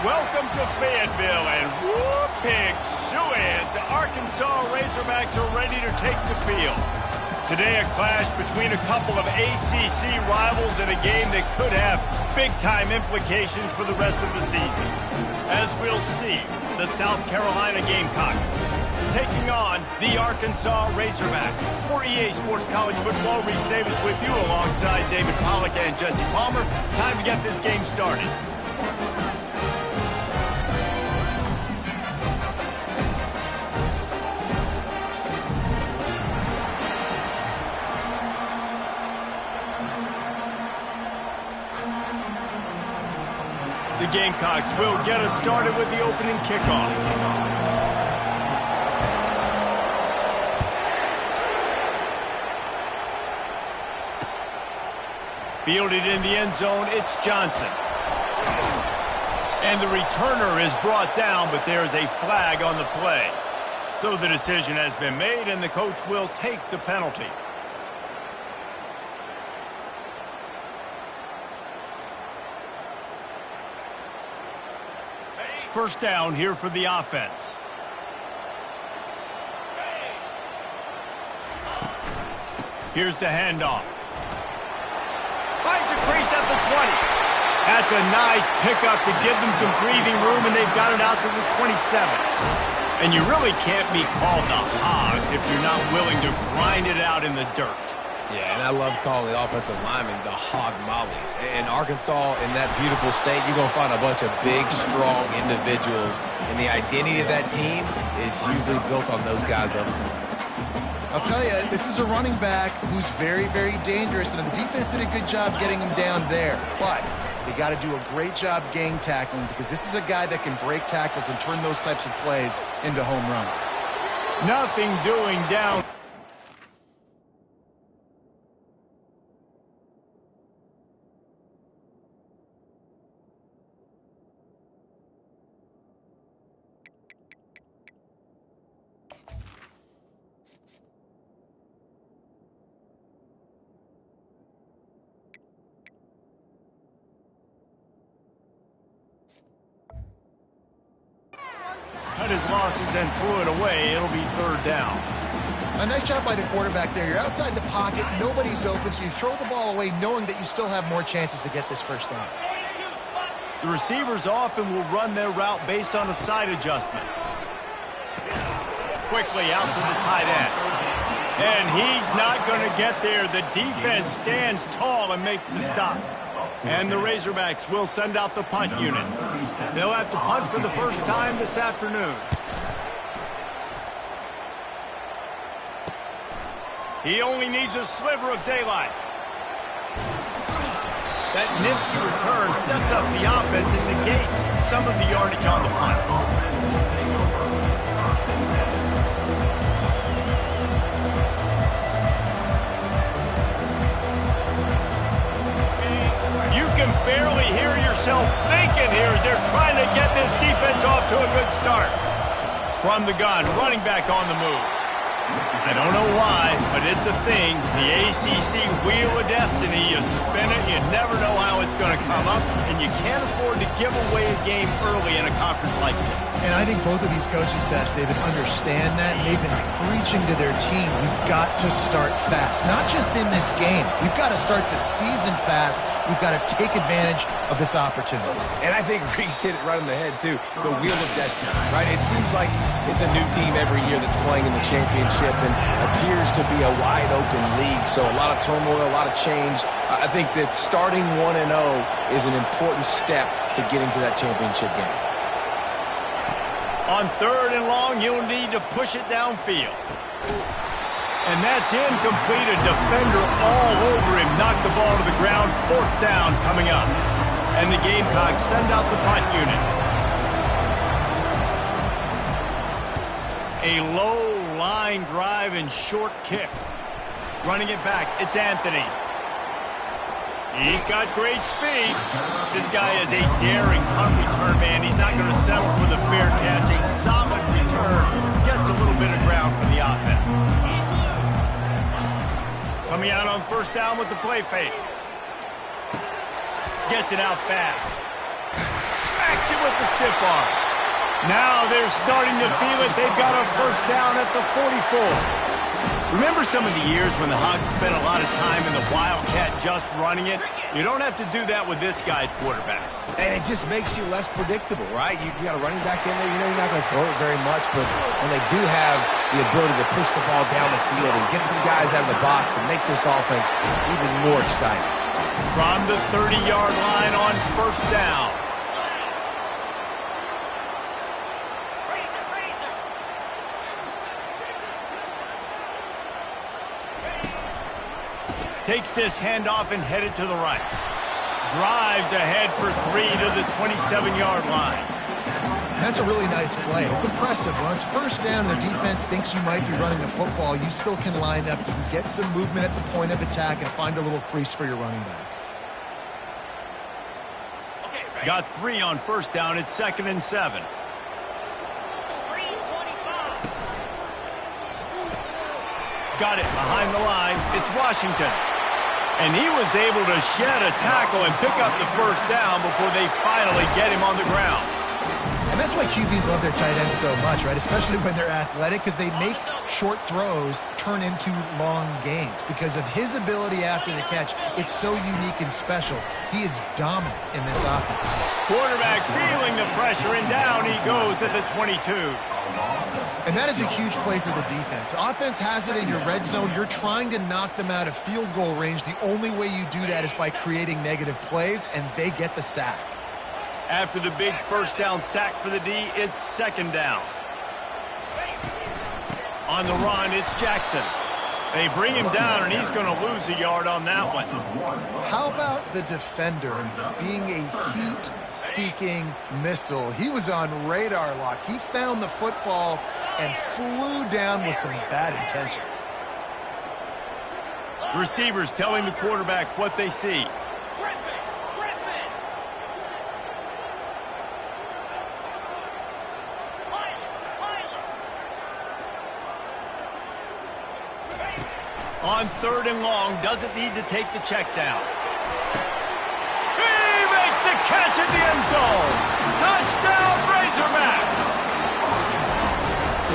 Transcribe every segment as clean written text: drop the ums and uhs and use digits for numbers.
Welcome to Fayetteville, and whoop, pig suez. The Arkansas Razorbacks are ready to take the field. Today, a clash between a couple of ACC rivals in a game that could have big-time implications for the rest of the season. As we'll see, the South Carolina Gamecocks taking on the Arkansas Razorbacks. For EA Sports College Football, Reese Davis with you alongside David Pollack and Jesse Palmer. Time to get this game started. The Gamecocks will get us started with the opening kickoff. Fielded in the end zone, it's Johnson. And the returner is brought down, but there's a flag on the play. So the decision has been made, and the coach will take the penalty. First down here for the offense. Here's the handoff. Finds a crease at the 20. That's a nice pickup to give them some breathing room, and they've got it out to the 27. And you really can't be called the Hogs if you're not willing to grind it out in the dirt. Yeah, and I love calling the offensive linemen the hog mollies. In Arkansas, in that beautiful state, you're going to find a bunch of big, strong individuals. And the identity of that team is usually built on those guys up front. I'll tell you, this is a running back who's very, very dangerous. And the defense did a good job getting him down there. But they got to do a great job gang tackling, because this is a guy that can break tackles and turn those types of plays into home runs. Nothing doing down. Cut his losses and threw it away. It'll be third down. A nice job by the quarterback there. You're outside the pocket, nobody's open, so you throw the ball away knowing that you still have more chances to get this first down. The receivers often will run their route based on a side adjustment. Quickly out to the tight end. And he's not going to get there. The defense stands tall and makes the stop. And the Razorbacks will send out the punt unit. They'll have to punt for the first time this afternoon. He only needs a sliver of daylight. That nifty return sets up the offense and negates some of the yardage on the punt. You can barely hear yourself thinking here as they're trying to get this defense off to a good start. From the gun, running back on the move. I don't know why, but it's a thing. The ACC Wheel of Destiny, you spin it, you never know how it's going to come up, and you can't afford to give away a game early in a conference like this. And I think both of these coaching staffs, David, understand that, and they've been preaching to their team, we've got to start fast. Not just in this game. We've got to start the season fast. We've got to take advantage of this opportunity. And I think Reese hit it right on the head, too. The Wheel of Destiny, right? It seems like it's a new team every year that's playing in the championship and appears to be a wide-open league. So a lot of turmoil, a lot of change. I think that starting 1-0 is an important step to getting to that championship game. On third and long, you'll need to push it downfield. And that's incomplete. A defender all over him. Knocked the ball to the ground. Fourth down coming up. And the Gamecocks send out the punt unit. A low line drive and short kick. Running it back, it's Anthony. He's got great speed. This guy is a daring punt return man. He's not going to settle for the fair catch. A solid return. Gets a little bit of ground for the offense. Coming out on first down with the play fake. Gets it out fast. Smack Hits it with the stiff arm. Now they're starting to feel it. They've got a first down at the 44. Remember some of the years when the Hogs spent a lot of time in the Wildcat just running it? You don't have to do that with this guy at quarterback. And it just makes you less predictable, right? You got a running back in there. You know you're not going to throw it very much, but when they do have the ability to push the ball down the field and get some guys out of the box, it makes this offense even more exciting. From the 30-yard line on first down. Takes this handoff and headed to the right. Drives ahead for 3 to the 27-yard line. That's a really nice play. It's impressive. When it's first down and the defense thinks you might be running the football, you still can line up. You can get some movement at the point of attack and find a little crease for your running back. Got 3 on first down. It's 2nd and 7. Got it behind the line. It's Washington. And he was able to shed a tackle and pick up the first down before they finally get him on the ground. And that's why QBs love their tight ends so much, right? Especially when they're athletic, because they make short throws turn into long gains. Because of his ability after the catch, it's so unique and special. He is dominant in this offense. Quarterback feeling the pressure, and down he goes at the 22. And that is a huge play for the defense. Offense has it in your red zone. You're trying to knock them out of field goal range. The only way you do that is by creating negative plays, and they get the sack. After the big first down sack for the D, it's 2nd down. On the run, it's Jackson. They bring him down, and he's going to lose a yard on that one. How about the defender being a heat-seeking missile? He was on radar lock. He found the football and flew down with some bad intentions. Receivers telling the quarterback what they see. On 3rd and long, doesn't need to take the check down. He makes a catch at the end zone. Touchdown, Razorbacks!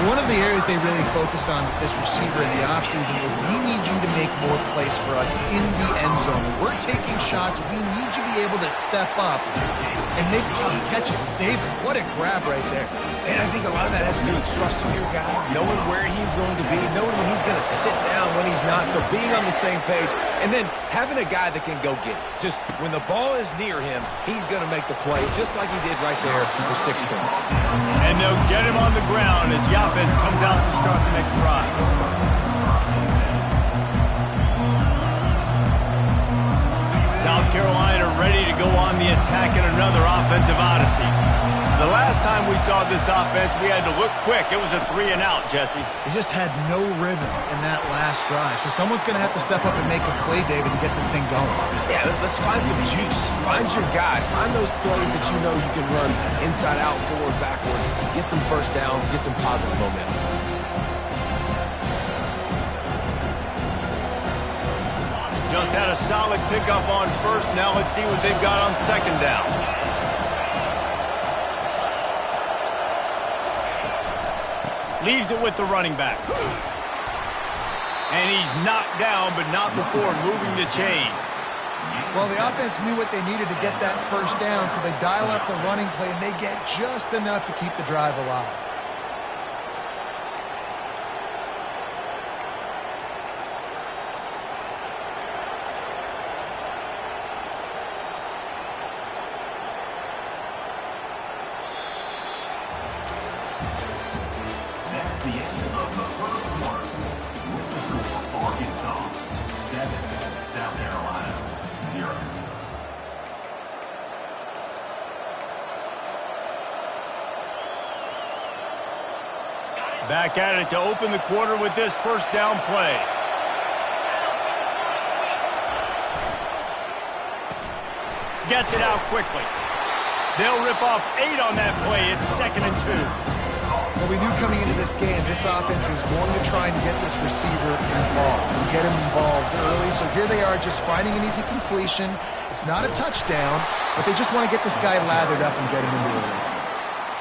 One of the areas they really focused on with this receiver in the offseason was we need you to make more plays for us in the end zone. When we're taking shots, we need you to be able to step up and make tough catches. David, what a grab right there. And I think a lot of that has to do with trusting your guy, knowing where he's going to be, knowing when he's going to sit down, when he's not. So being on the same page, and then having a guy that can go get it. Just when the ball is near him, he's going to make the play, just like he did right there for 6 points. And they'll get him on the ground as the offense comes out to start the next drive. South Carolina ready to go on the attack in another offensive odyssey. The last time we saw this offense, we had to look quick. It was a 3-and-out, Jesse. They just had no rhythm in that last drive. So someone's going to have to step up and make a play, David, and get this thing going. Yeah, let's find some juice. Find your guy. Find those plays that you know you can run inside out, forward, backwards. Get some first downs. Get some positive momentum. Just had a solid pickup on first. Now let's see what they've got on 2nd down. Leaves it with the running back. And he's knocked down, but not before moving the chains. Well, the offense knew what they needed to get that first down, so they dial up the running play, and they get just enough to keep the drive alive. The end of the first quarter. With the score, Arkansas 7, South Carolina 0. Back at it to open the quarter with this first down play. Gets it out quickly. They'll rip off 8 on that play. It's 2nd and 2. Well, we knew coming into this game, this offense was going to try and get this receiver involved and get him involved early. So here they are just finding an easy completion. It's not a touchdown, but they just want to get this guy lathered up and get him into a rhythm.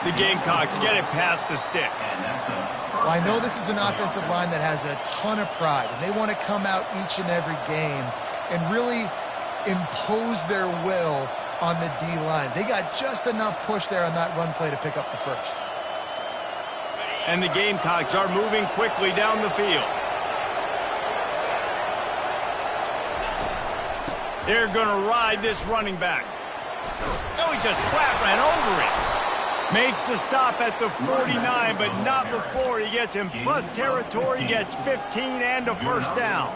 The Gamecocks get it past the sticks. Well, I know this is an offensive line that has a ton of pride, and they want to come out each and every game and really impose their will on the D-line. They got just enough push there on that run play to pick up the first. And the Gamecocks are moving quickly down the field. They're going to ride this running back. Oh, he just flat ran over it. Makes the stop at the 49, but not before he gets in plus territory, gets 15 and a first down.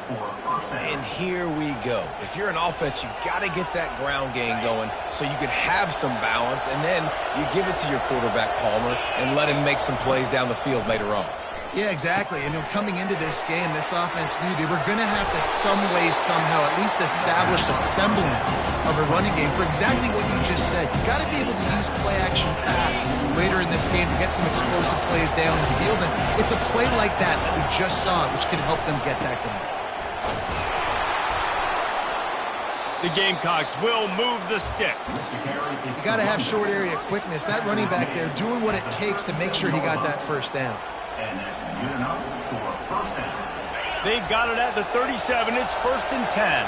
And here we go. If you're an offense, you got to get that ground game going so you can have some balance, and then you give it to your quarterback, Palmer, and let him make some plays down the field later on. Yeah, exactly. And coming into this game, this offense knew they were going to have to some way, somehow, at least establish a semblance of a running game for exactly what you just said. You got to be able to use play-action pass later in this game to get some explosive plays down the field. And it's a play like that we just saw, which can help them get that going. The Gamecocks will move the sticks. You got to have short area quickness. That running back there doing what it takes to make sure he got that first down. And that's good enough for a first down. They've got it at the 37. It's 1st and 10.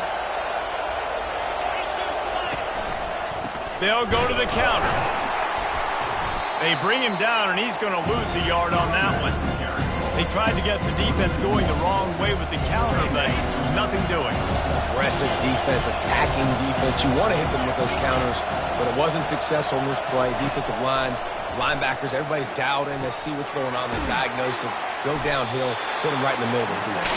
They'll go to the counter. They bring him down, and he's going to lose a yard on that one. They tried to get the defense going the wrong way with the counter, but nothing doing. Aggressive defense, attacking defense. You want to hit them with those counters, but it wasn't successful in this play. Defensive line, linebackers, everybody's dialed in. They see what's going on. They diagnose it, go downhill, hit him right in the middle of the field.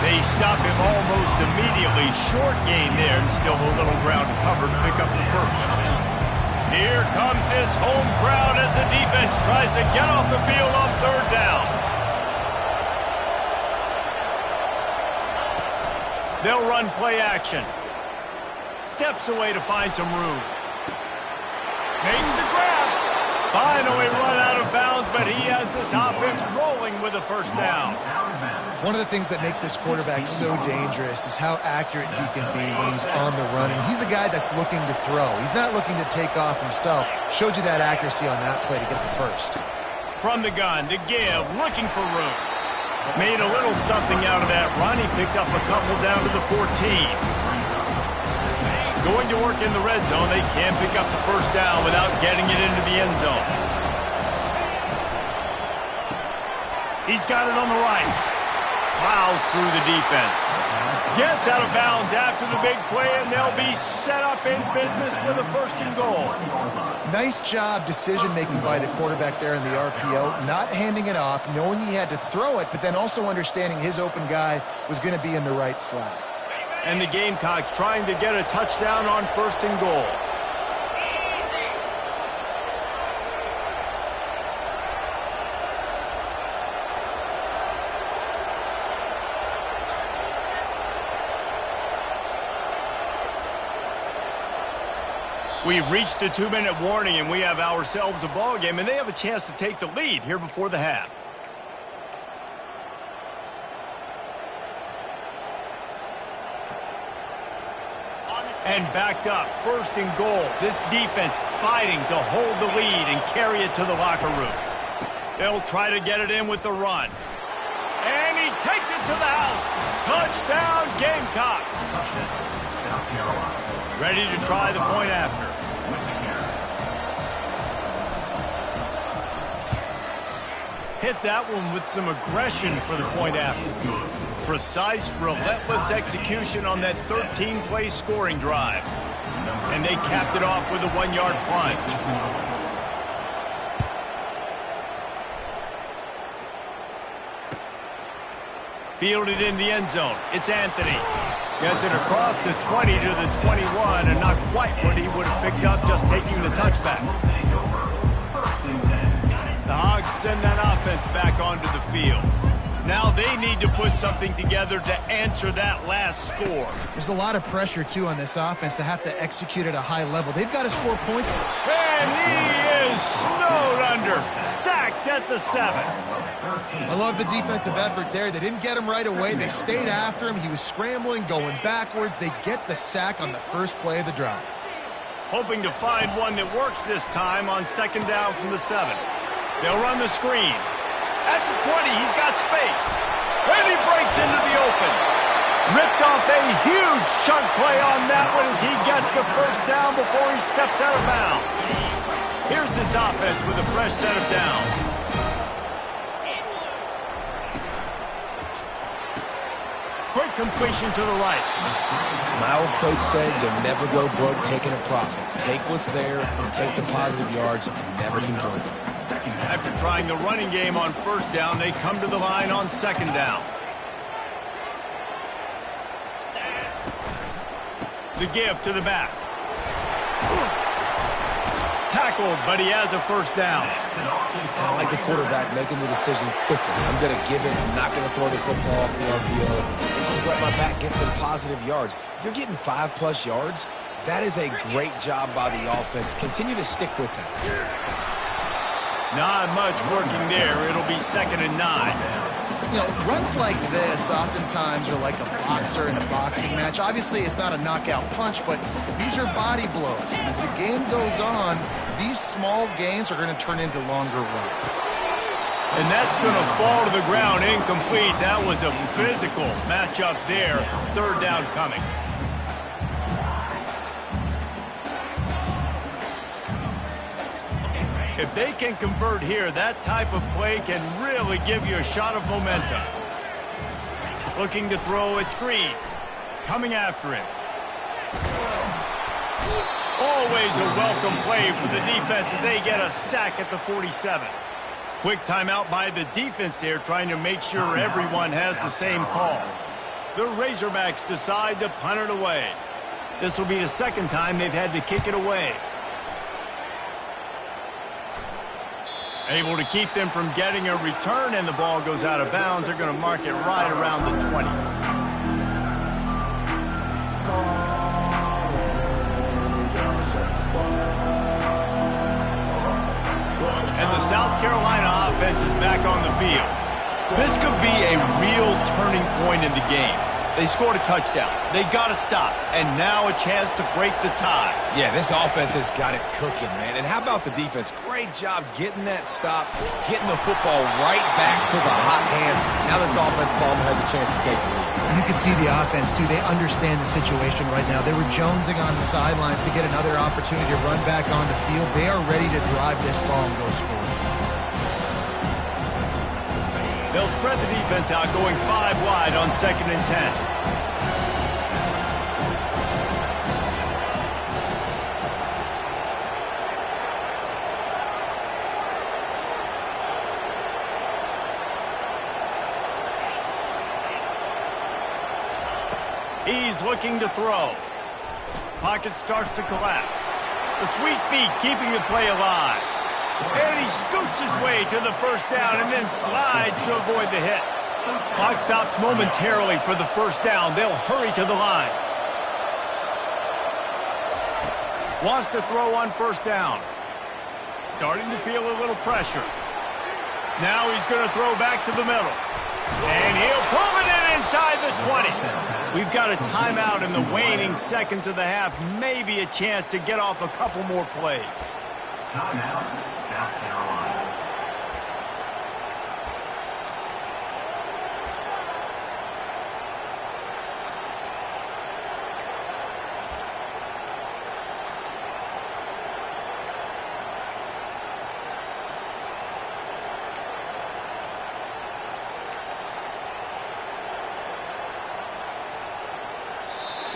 They stop him almost immediately. Short gain there, and still a little ground to cover to pick up the first. Here comes this home crowd as the defense tries to get off the field on 3rd down. They'll run play action. Steps away to find some room. Makes the grab. Finally run out of bounds, but he has this offense rolling with a first down. One of the things that makes this quarterback so dangerous is how accurate he can be when he's on the run. And he's a guy that's looking to throw. He's not looking to take off himself. Showed you that accuracy on that play to get the first. From the gun to give, looking for room. Made a little something out of that run. He picked up a couple down to the 14. Going to work in the red zone. They can't pick up the first down without getting it into the end zone. He's got it on the right. Plows through the defense. Gets out of bounds after the big play, and they'll be set up in business with a 1st and goal. Nice job decision-making by the quarterback there in the RPO, not handing it off, knowing he had to throw it, but then also understanding his open guy was going to be in the right flat. And the Gamecocks trying to get a touchdown on 1st and goal. We've reached the 2-minute warning, and we have ourselves a ball game, and they have a chance to take the lead here before the half. And backed up, 1st and goal. This defense fighting to hold the lead and carry it to the locker room. They'll try to get it in with the run. And he takes it to the house. Touchdown, Gamecocks. South Carolina. Ready to try the point after. Hit that one with some aggression for the point after. Precise, relentless execution on that 13-play scoring drive. And they capped it off with a 1-yard plunge. Fielded in the end zone. It's Anthony. Gets it across the 20 to the 21, and not quite what he would have picked up just taking the touchback. The Hogs send that offense back onto the field. Now they need to put something together to answer that last score. There's a lot of pressure, too, on this offense to have to execute at a high level. They've got to score points. And he is snowed under, sacked at the 7. I love the defensive effort there. They didn't get him right away. They stayed after him. He was scrambling, going backwards. They get the sack on the first play of the drive. Hoping to find one that works this time on 2nd down from the 7. They'll run the screen. At the 20, he's got space. And he breaks into the open. Ripped off a huge chunk play on that one as he gets the first down before he steps out of bounds. Here's his offense with a fresh set of downs. Quick completion to the right. My old coach said you'll never go broke taking a profit. Take what's there, take the positive yards, and never complain. After trying the running game on 1st down, they come to the line on 2nd down. The give to the back. Tackled, but he has a 1st down. I like the quarterback making the decision quickly. I'm going to give it. I'm not going to throw the football off the RPO. And just let my back get some positive yards. You're getting 5+ yards. That is a great job by the offense. Continue to stick with that. Not much working there. It'll be 2nd and 9. You know, runs like this oftentimes are like a boxer in a boxing match. Obviously, it's not a knockout punch, but these are body blows. And as the game goes on, these small gains are going to turn into longer runs. And that's going to fall to the ground incomplete. That was a physical matchup there. 3rd down coming. If they can convert here, that type of play can really give you a shot of momentum. Looking to throw, it's Green. Coming after him. Always a welcome play for the defense as they get a sack at the 47. Quick timeout by the defense there, trying to make sure everyone has the same call. The Razorbacks decide to punt it away. This will be the 2nd time they've had to kick it away. Able to keep them from getting a return, and the ball goes out of bounds. They're going to mark it right around the 20. And the South Carolina offense is back on the field. This could be a real turning point in the game. They scored a touchdown. They got to stop. And now a chance to break the tie. Yeah, this offense has got it cooking, man. And how about the defense? Great job getting that stop, getting the football right back to the hot hand. Now this offense, Palmer, has a chance to take the lead. You can see the offense, too. They understand the situation right now. They were jonesing on the sidelines to get another opportunity to run back on the field. They are ready to drive this ball and go score. They'll spread the defense out, going 5 wide on 2nd and 10. He's looking to throw. Pocket starts to collapse. The sweet feet keeping the play alive. And he scoots his way to the 1st down and then slides to avoid the hit. Clock stops momentarily for the 1st down. They'll hurry to the line. Wants to throw on 1st down. Starting to feel a little pressure. Now he's going to throw back to the middle. And he'll pull it in inside the 20. We've got a timeout in the waning seconds of the half. Maybe a chance to get off a couple more plays. Timeout, South Carolina.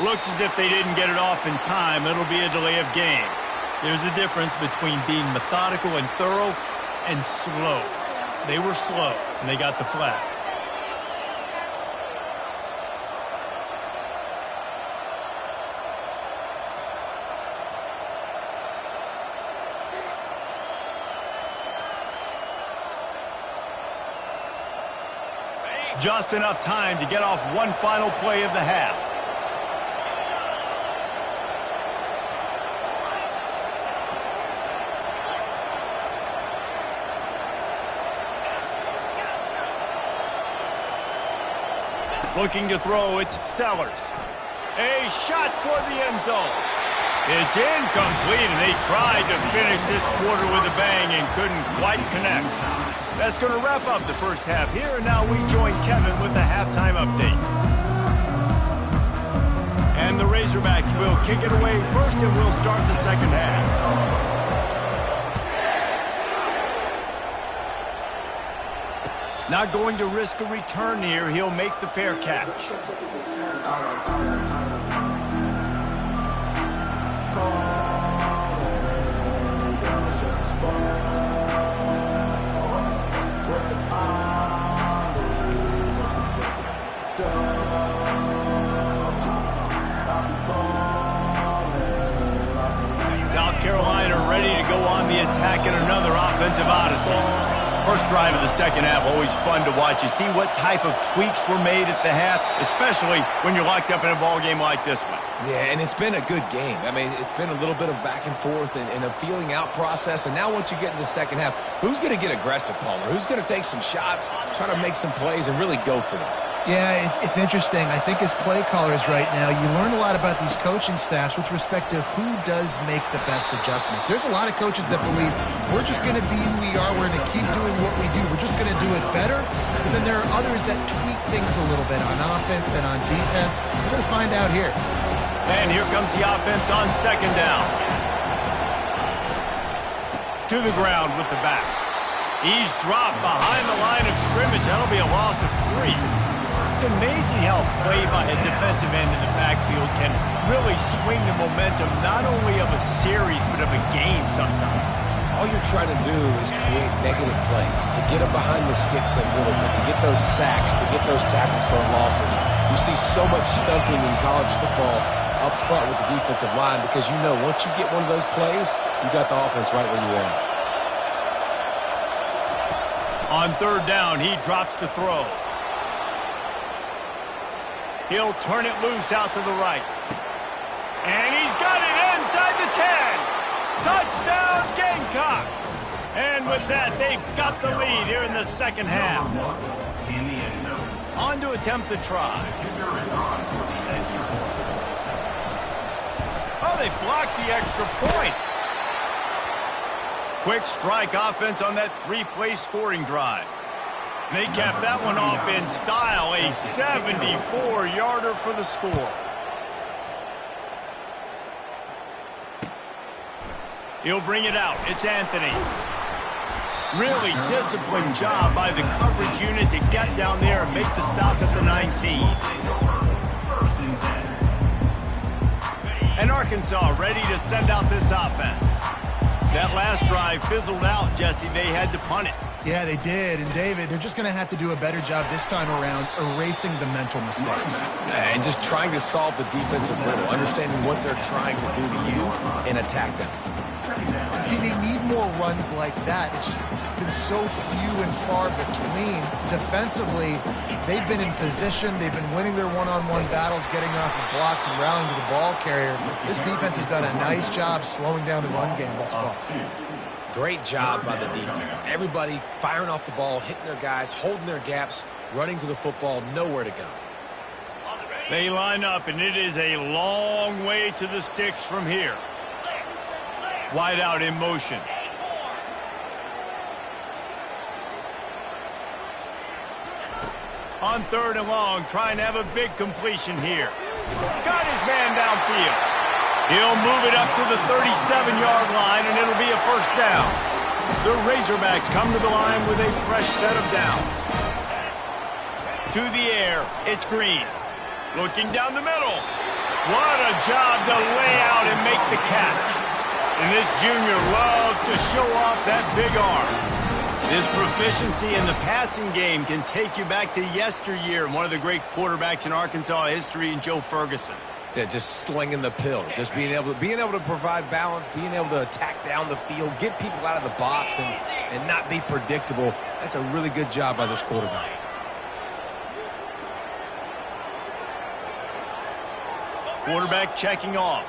Looks as if they didn't get it off in time. It'll be a delay of game. There's a difference between being methodical and thorough and slow. They were slow, and they got the flag. Just enough time to get off one final play of the half. Looking to throw, it's Sellers. A shot toward the end zone. It's incomplete, and they tried to finish this quarter with a bang and couldn't quite connect. That's going to wrap up the first half here, and now we join Kevin with the halftime update. And the Razorbacks will kick it away first, and we'll start the second half. Not going to risk a return here. He'll make the fair catch. South Carolina ready to go on the attack in another offensive odyssey. First drive of the second half, always fun to watch. You see what type of tweaks were made at the half, especially when you're locked up in a ball game like this one. Yeah, and it's been a good game. I mean, it's been a little bit of back and forth and a feeling out process. And now once you get in the second half, who's going to get aggressive, Palmer? Who's going to take some shots, try to make some plays, and really go for them? Yeah, it's interesting. I think as play callers right now, you learn a lot about these coaching staffs with respect to who does make the best adjustments. There's a lot of coaches that believe we're just going to be who we are. We're going to keep doing what we do. We're just going to do it better. But then there are others that tweak things a little bit on offense and on defense. We're going to find out here. And here comes the offense on second down. To the ground with the back. He's dropped behind the line of scrimmage. That'll be a loss of 3. It's amazing how play by a defensive end in the backfield can really swing the momentum not only of a series but of a game sometimes. All you're trying to do is create negative plays, to get them behind the sticks a little bit, to get those sacks, to get those tackles for losses. You see so much stunting in college football up front with the defensive line because you know once you get one of those plays, you got the offense right where you want. On third down, he drops to throw. He'll turn it loose out to the right. And he's got it inside the 10. Touchdown, Gamecocks. And with that, they've got the lead here in the second half. On to attempt the try. Oh, they blocked the extra point. Quick strike offense on that 3-play scoring drive. They capped that one off in style, a 74-yarder for the score. He'll bring it out. It's Anthony. Really disciplined job by the coverage unit to get down there and make the stop at the 19. And Arkansas ready to send out this offense. That last drive fizzled out, Jesse. They had to punt it. Yeah, they did. And, David, they're just going to have to do a better job this time around erasing the mental mistakes. And just trying to solve the defensive riddle, understanding what they're trying to do to you and attack them. See, they need more runs like that. It's been so few and far between. Defensively, they've been in position. They've been winning their one-on-one battles, getting off of blocks and rallying to the ball carrier. This defense has done a nice job slowing down the run game thus far. Great job by the defense. Everybody firing off the ball, hitting their guys, holding their gaps, running to the football, nowhere to go. They line up, and it is a long way to the sticks from here. Wide out in motion. On third and long, trying to have a big completion here. Got his man downfield. He'll move it up to the 37-yard line, and it'll be a first down. The Razorbacks come to the line with a fresh set of downs. To the air, it's Green. Looking down the middle. What a job to lay out and make the catch. And this junior loves to show off that big arm. This proficiency in the passing game can take you back to yesteryear, one of the great quarterbacks in Arkansas history, Joe Ferguson. Yeah, just slinging the pill, just being able to provide balance, being able to attack down the field, get people out of the box, and not be predictable. That's a really good job by this quarterback. Quarterback checking off.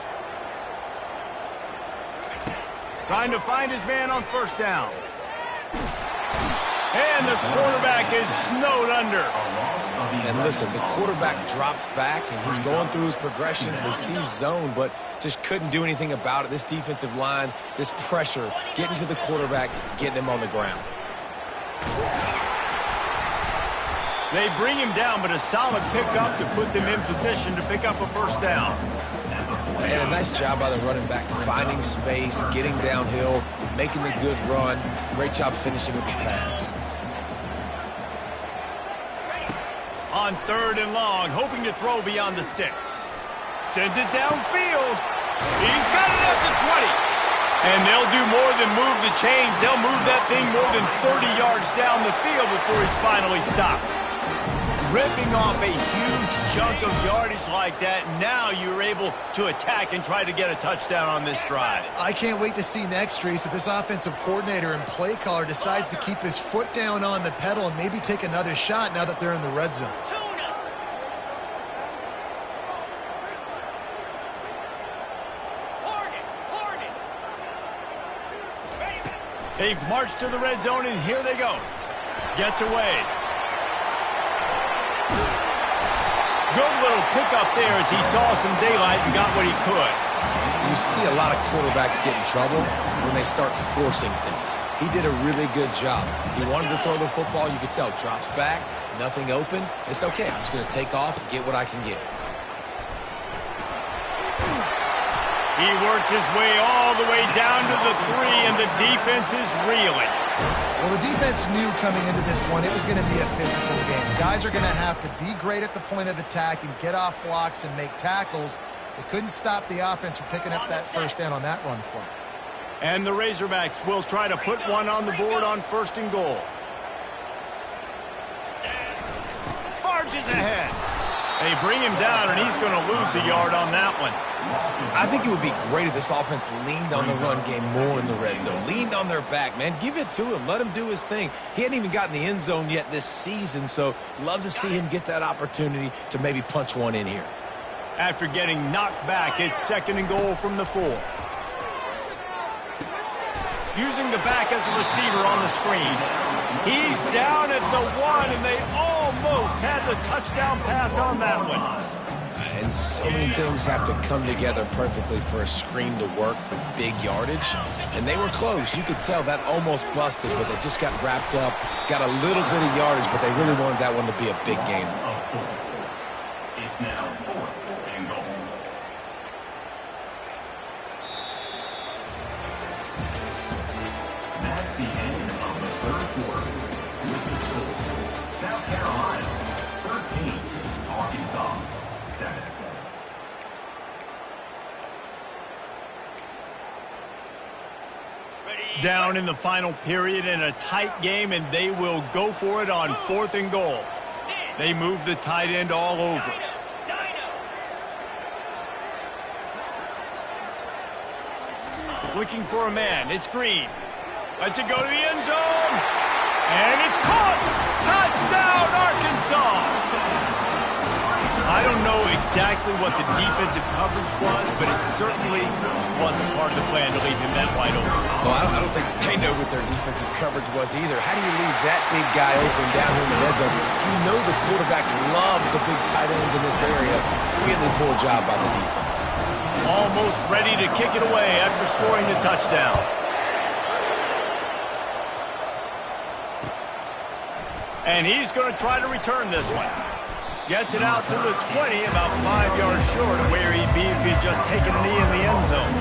Trying to find his man on first down. And the quarterback is snowed under. And listen, the quarterback drops back, and he's going through his progressions, but sees zone, but just couldn't do anything about it. This defensive line, this pressure, getting to the quarterback, getting him on the ground. They bring him down, but a solid pickup to put them in position to pick up a first down. And a nice job by the running back, finding space, getting downhill, making the good run. Great job finishing with his pads. On 3rd and long, hoping to throw beyond the sticks. Sends it downfield. He's got it at the 20. And they'll do more than move the chains. They'll move that thing more than 30 yards down the field before he's finally stopped. Ripping off a huge chunk of yardage like that, now you're able to attack and try to get a touchdown on this drive. I can't wait to see next, Reese, if this offensive coordinator and play caller decides to keep his foot down on the pedal and maybe take another shot now that they're in the red zone. They've marched to the red zone, and here they go. Gets away. Good little pickup there as he saw some daylight and got what he could. You see a lot of quarterbacks get in trouble when they start forcing things. He did a really good job. He wanted to throw the football. You could tell. Drops back, nothing open. It's okay. I'm just going to take off and get what I can get. He works his way all the way down to the 3, and the defense is reeling. Well, the defense knew coming into this one it was going to be a physical game. Guys are going to have to be great at the point of attack and get off blocks and make tackles. They couldn't stop the offense from picking up that first down on that run play. And the Razorbacks will try to put one on the board on 1st and goal. Barges ahead. They bring him down, and he's going to lose a yard on that one. I think it would be great if this offense leaned on the run game more in the red zone. Leaned on their back, man. Give it to him. Let him do his thing. He hadn't even gotten the end zone yet this season, so love to see him get that opportunity to maybe punch one in here. After getting knocked back, it's 2nd and goal from the 4. Using the back as a receiver on the screen. He's down at the 1, and they almost had the touchdown pass on that one. And so many things have to come together perfectly for a screen to work for big yardage. And they were close. You could tell that almost busted, but they just got wrapped up, got a little bit of yardage, but they really wanted that one to be a big game. It's now 4th and goal. That's the end of the 3rd quarter. With the score, South Carolina 13, Arkansas 7. Down in the final period in a tight game, and they will go for it on 4th and goal. They move the tight end all over. Looking for a man. It's Green. Lets it go to the end zone. And it's caught. Touchdown, Arkansas. I don't know exactly what the defensive coverage was, but it certainly wasn't part of the plan to leave him that wide open. Well, I don't think they know what their defensive coverage was either. How do you leave that big guy open down here in the red zone? You know the quarterback loves the big tight ends in this area. Really poor job by the defense. Almost ready to kick it away after scoring the touchdown. And he's going to try to return this one. Gets it out to the 20, about 5 yards short of where he'd be if he'd just taken a knee in the end zone.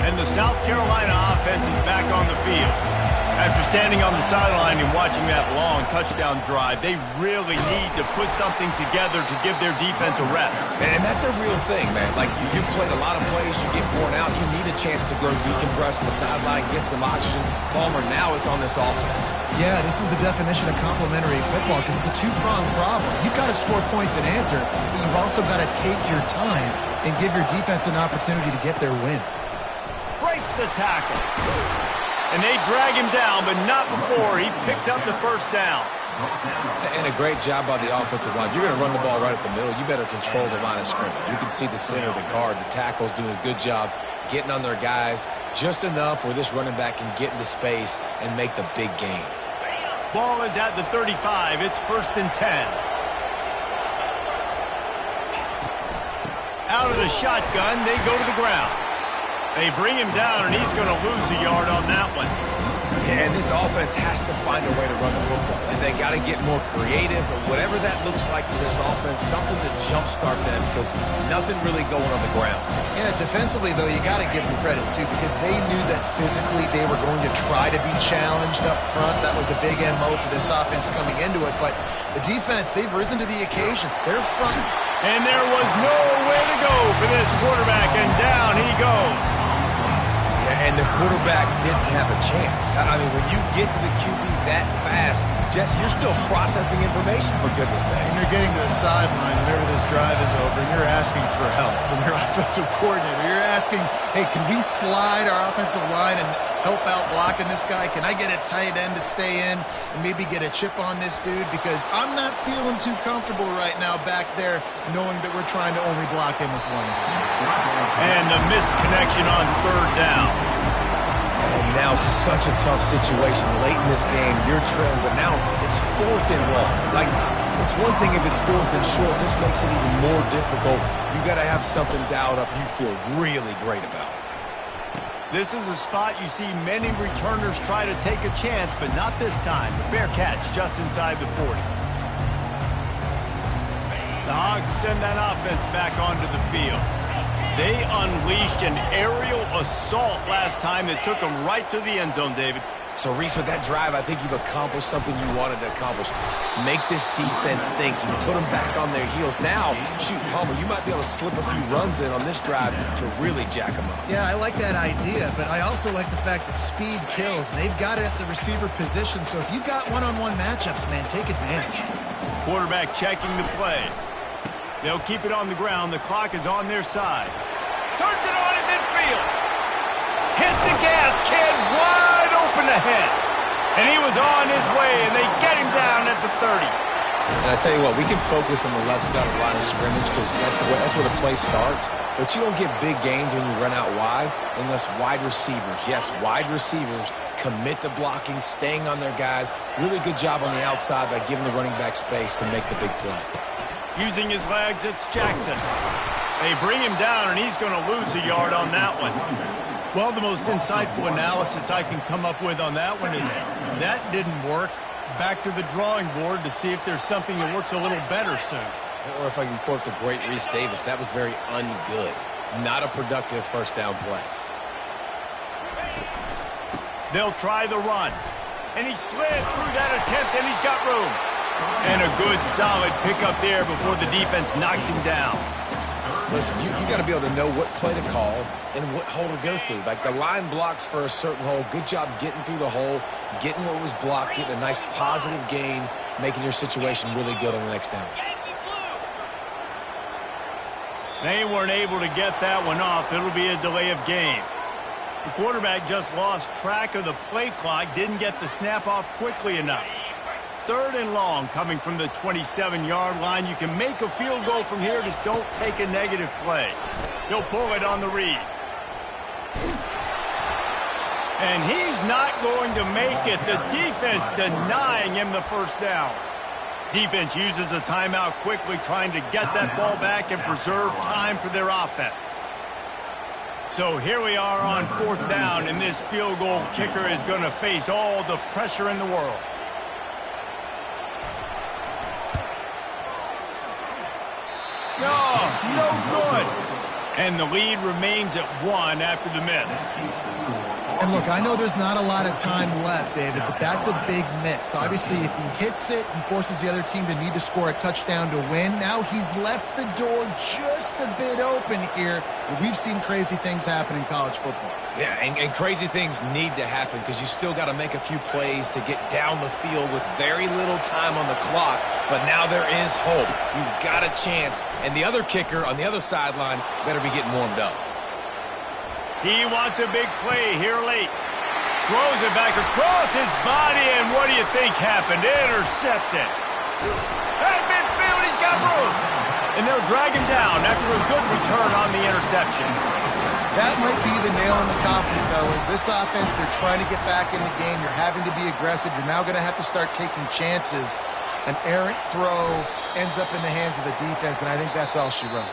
And the South Carolina offense is back on the field. After standing on the sideline and watching that long touchdown drive, they really need to put something together to give their defense a rest. And that's a real thing, man. Like, you played a lot of plays, you get worn out, you need a chance to go decompress on the sideline, get some oxygen. Palmer, now it's on this offense. Yeah, this is the definition of complementary football because it's a two-pronged problem. You've got to score points and answer, but you've also got to take your time and give your defense an opportunity to get their win. Breaks the tackle. And they drag him down, but not before he picks up the first down. And a great job by the offensive line. If you're going to run the ball right at the middle, you better control the line of scrimmage. You can see the center, the guard, the tackles doing a good job getting on their guys just enough where this running back can get into space and make the big gain. Ball is at the 35. It's 1st and 10. Out of the shotgun, they go to the ground. They bring him down, and he's going to lose a yard on that one. Yeah, and this offense has to find a way to run the football. And they got to get more creative, or whatever that looks like for this offense, something to jumpstart them, because nothing really going on the ground. Yeah, defensively, though, you got to give them credit, too, because they knew that physically they were going to try to be challenged up front. That was a big MO for this offense coming into it. But the defense, they've risen to the occasion. They're front. And there was nowhere to go for this quarterback, and down he goes. And the quarterback didn't have a chance. I mean, when you get to the QB that fast, Jesse, you're still processing information, for goodness sakes. And you're getting to the sideline whenever this drive is over, and you're asking for help from your offensive coordinator. You're asking, hey, can we slide our offensive line and help out blocking this guy? Can I get a tight end to stay in and maybe get a chip on this dude? Because I'm not feeling too comfortable right now back there knowing that we're trying to only block him with one guy. And the misconnection on 3rd down. And now such a tough situation late in this game. You're trailing, but now it's 4th and long. Like, it's one thing if it's 4th and short. This makes it even more difficult. You got to have something dialed up you feel really great about. This is a spot you see many returners try to take a chance, but not this time. The fair catch just inside the 40. The Hogs send that offense back onto the field. They unleashed an aerial assault last time that took them right to the end zone, David. So, Reese, with that drive, I think you've accomplished something you wanted to accomplish. Make this defense think. You put them back on their heels. Now, shoot, Palmer, you might be able to slip a few runs in on this drive to really jack them up. Yeah, I like that idea, but I also like the fact that speed kills. They've got it at the receiver position, so if you've got one-on-one matchups, man, take advantage. Quarterback checking the play. They'll keep it on the ground. The clock is on their side. Turns it on in midfield. Hits the gas. Kid wide open ahead. And he was on his way, and they get him down at the 30. And I tell you what, we can focus on the left side of the line of scrimmage because that's where the play starts. But you don't get big gains when you run out wide unless wide receivers, yes, wide receivers, commit to blocking, staying on their guys. Really good job on the outside by giving the running back space to make the big play. Using his legs, it's Jackson. They bring him down, and he's going to lose a yard on that one. Well, the most insightful analysis I can come up with on that one is that didn't work. Back to the drawing board to see if there's something that works a little better soon. Or if I can quote the great Reese Davis, that was very ungood. Not a productive first down play. They'll try the run. And he slid through that attempt, and he's got room. And a good, solid pickup there before the defense knocks him down. Listen, you got to be able to know what play to call and what hole to go through. Like the line blocks for a certain hole. Good job getting through the hole, getting what was blocked, getting a nice positive gain, making your situation really good on the next down. They weren't able to get that one off. It'll be a delay of game. The quarterback just lost track of the play clock, didn't get the snap off quickly enough. 3rd and long coming from the 27-yard line. You can make a field goal from here, just don't take a negative play. He'll pull it on the read. And he's not going to make it. The defense denying him the first down. Defense uses a timeout quickly, trying to get that ball back and preserve time for their offense. So here we are on 4th down, and this field goal kicker is going to face all the pressure in the world. No good. And the lead remains at 1 after the miss. And look, I know there's not a lot of time left, David, but that's a big miss. Obviously, if he hits it and forces the other team to need to score a touchdown to win, now he's left the door just a bit open here. We've seen crazy things happen in college football. Yeah, and crazy things need to happen because you still got to make a few plays to get down the field with very little time on the clock. But now there is hope. You've got a chance. And the other kicker on the other sideline better be getting warmed up. He wants a big play here late. throws it back across his body, and what do you think happened? Intercepted. At midfield, he's got room. And they'll drag him down after a good return on the interception. That might be the nail in the coffin, fellas. This offense, they're trying to get back in the game. You're having to be aggressive. You're now going to have to start taking chances. An errant throw ends up in the hands of the defense, and I think that's all she wrote.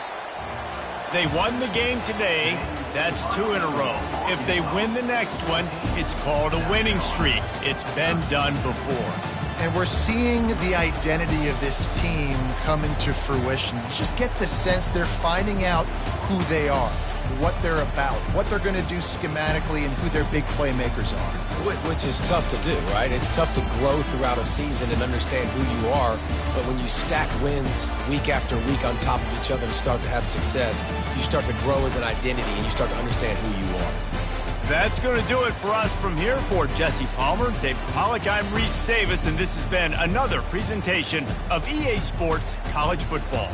They won the game today. That's 2 in a row. If they win the next one, it's called a winning streak. It's been done before. And we're seeing the identity of this team coming to fruition. You just get the sense they're finding out who they are, what they're about, what they're going to do schematically, and who their big playmakers are. Which is tough to do, right? It's tough to grow throughout a season and understand who you are. But when you stack wins week after week on top of each other and start to have success, you start to grow as an identity and you start to understand who you are. That's going to do it for us from here. For Jesse Palmer, David Pollack, I'm Reese Davis, and this has been another presentation of EA Sports College Football.